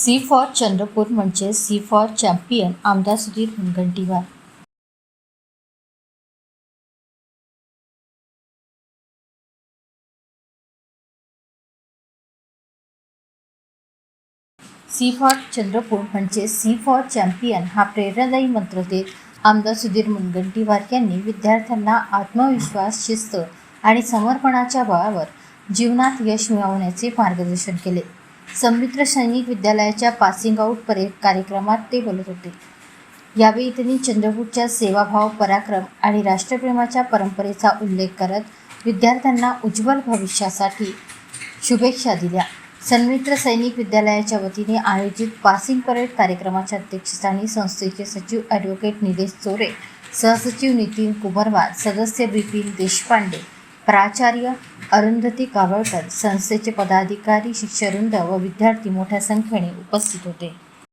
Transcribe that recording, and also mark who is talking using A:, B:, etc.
A: C for Chandrapur म्हणजे C for champion आमदार Sudhir Mungantiwar. C for Chandrapur म्हणजे सी फॉर चॅम्पियन हा प्रेरणादायी मंत्र देत आमदार सुधीर मुनगंटीवार यांनी विद्यार्थ्यांना आत्मविश्वास, शिस्त आणि समर्पणाच्या बळावर जीवनात यश मिळवण्याचे मार्गदर्शन केले। सन्मित्र सैनिक विद्यालयाच्या पासिंग आउट परेड कार्यक्रमात ते बोलत होते। यावेळी त्यांनी चंद्रपूरच्या सेवाभाव, पराक्रम आणि राष्ट्रप्रेमाच्या परंपरेचा उल्लेख करत विद्यार्थ्यांना उज्ज्वल भविष्यासाठी शुभेच्छा दिल्या। सन्मित्र सैनिक विद्यालयाच्या वतीने आयोजित पासिंग परेड कार्यक्रमाच्या अध्यक्षस्थानी संस्थेचे सचिव ॲडव्होकेट निलेश चोरे, सहसचिव नितीन कुंभारवार, सदस्य बिपिन देशपांडे, प्राचार्य अरुंधती कावळकर, संस्थेचे पदाधिकारी, शिष्यवृंद व विद्यार्थी मोठ्या संख्येने उपस्थित होते।